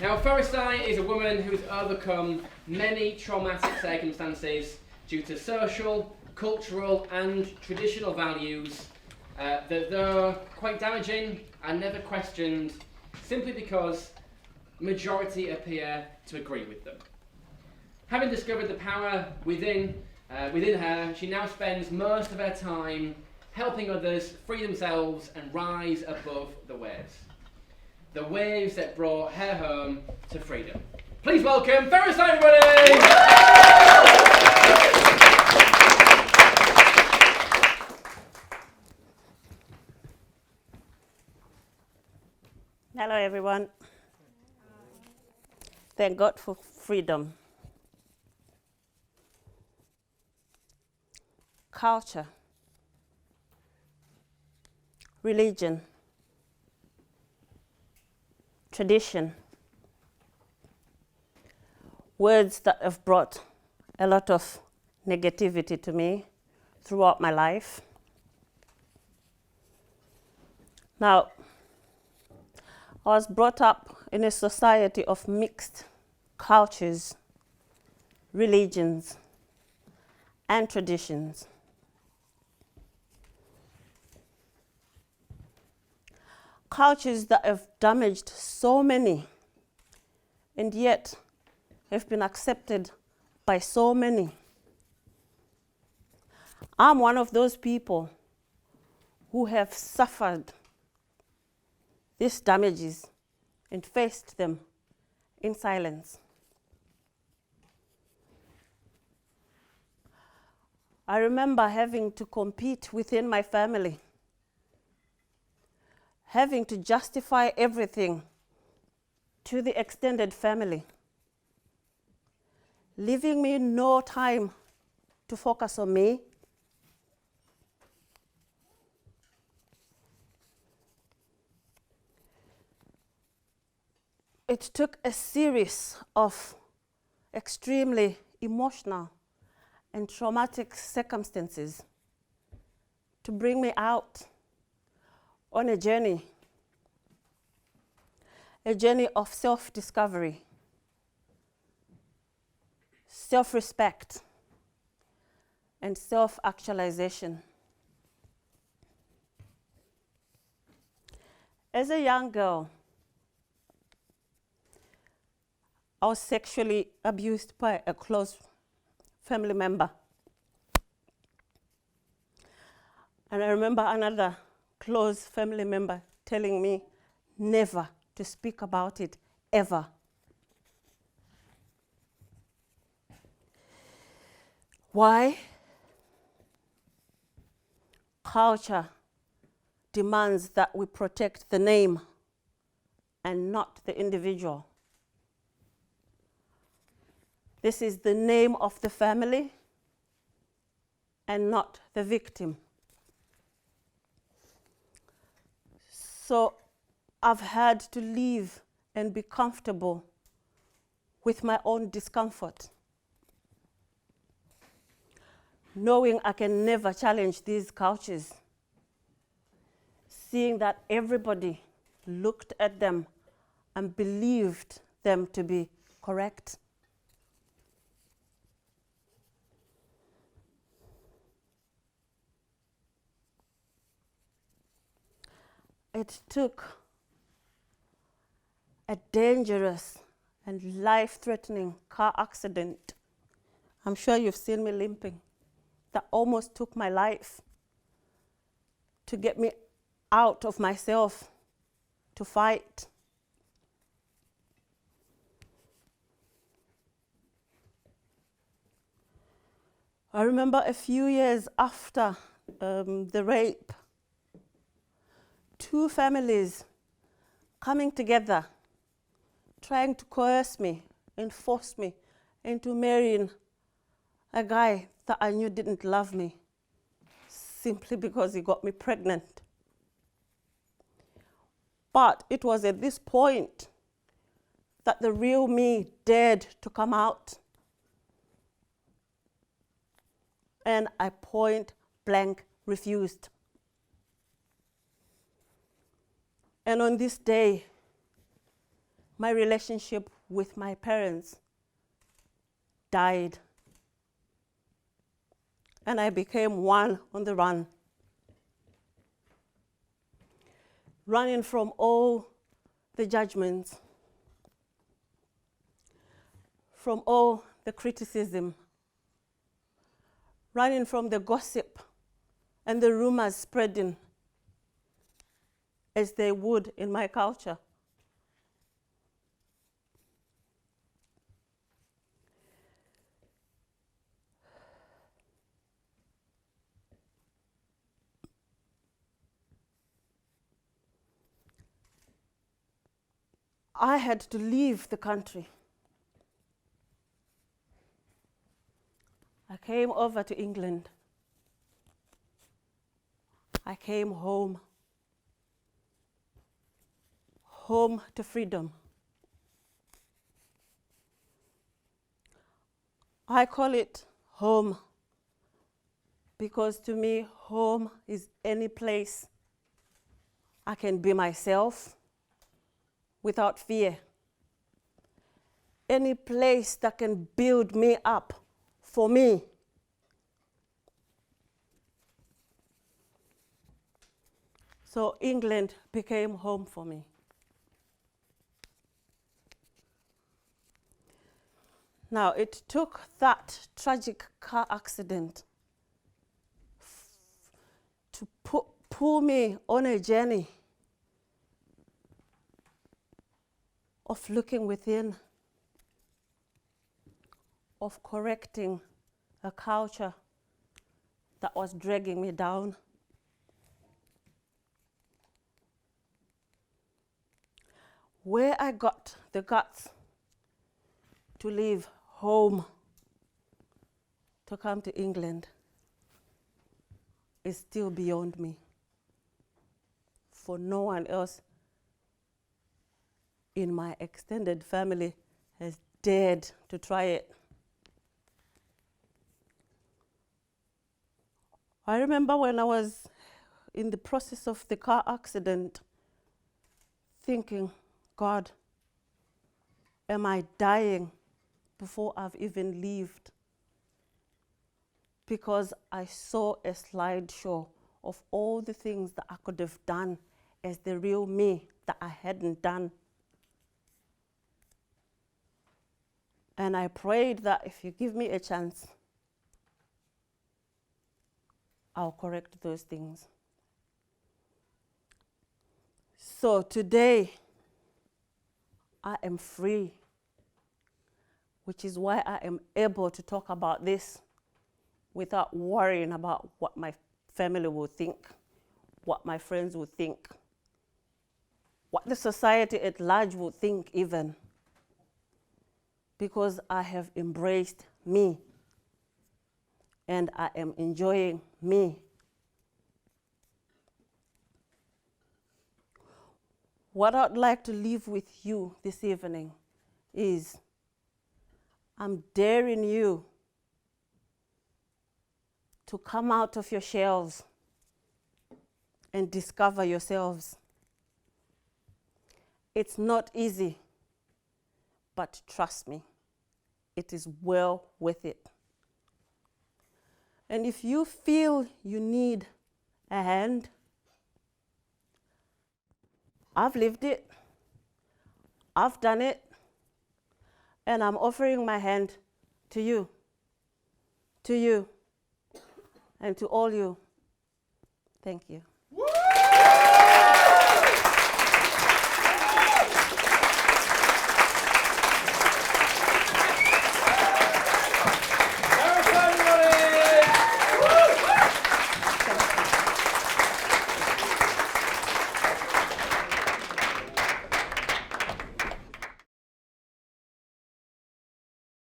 Now, Farisai is a woman who's overcome many traumatic circumstances due to social, cultural and traditional values that, though quite damaging, are never questioned simply because majority appear to agree with them. Having discovered the power within her, she now spends most of her time helping others free themselves and rise above the waves. The waves that brought her home to freedom. Please welcome Farisai, everybody! Hello, everyone. Thank God for freedom. Culture, religion, tradition, words that have brought a lot of negativity to me throughout my life. Now, I was brought up in a society of mixed cultures, religions, and traditions. Cultures that have damaged so many and yet have been accepted by so many. I'm one of those people who have suffered these damages and faced them in silence. I remember having to compete within my family, having to justify everything to the extended family, leaving me no time to focus on me. It took a series of extremely emotional and traumatic circumstances to bring me out on a journey of self-discovery, self-respect, and self-actualization. As a young girl, I was sexually abused by a close family member. And I remember another close family member telling me never to speak about it, ever. Why? Culture demands that we protect the name and not the individual. This is the name of the family and not the victim. So I've had to live and be comfortable with my own discomfort, knowing I can never challenge these cultures, seeing that everybody looked at them and believed them to be correct. It took a dangerous and life-threatening car accident. I'm sure you've seen me limping. That almost took my life to get me out of myself to fight. I remember a few years after the rape, two families coming together, trying to coerce me and force me into marrying a guy that I knew didn't love me, simply because he got me pregnant. But it was at this point that the real me dared to come out. And I point blank refused. And on this day, my relationship with my parents died. And I became one on the run, running from all the judgments, from all the criticism, running from the gossip and the rumors spreading as they would in my culture. I had to leave the country. I came over to England. I came home. Home to freedom. I call it home because to me, home is any place I can be myself without fear. Any place that can build me up for me. So England became home for me. Now, it took that tragic car accident to pull me on a journey of looking within, of correcting a culture that was dragging me down. Where I got the guts to leave home to come to England is still beyond me. For no one else in my extended family has dared to try it. I remember when I was in the process of the car accident thinking, God, am I dying before I've even lived? Because I saw a slideshow of all the things that I could have done as the real me that I hadn't done. And I prayed that if you give me a chance, I'll correct those things. So today, I am free, which is why I am able to talk about this without worrying about what my family will think, what my friends will think, what the society at large will think even, because I have embraced me and I am enjoying me. What I'd like to leave with you this evening is I'm daring you to come out of your shells and discover yourselves. It's not easy, but trust me, it is well worth it. And if you feel you need a hand, I've lived it, I've done it, and I'm offering my hand to you, and to all you. Thank you.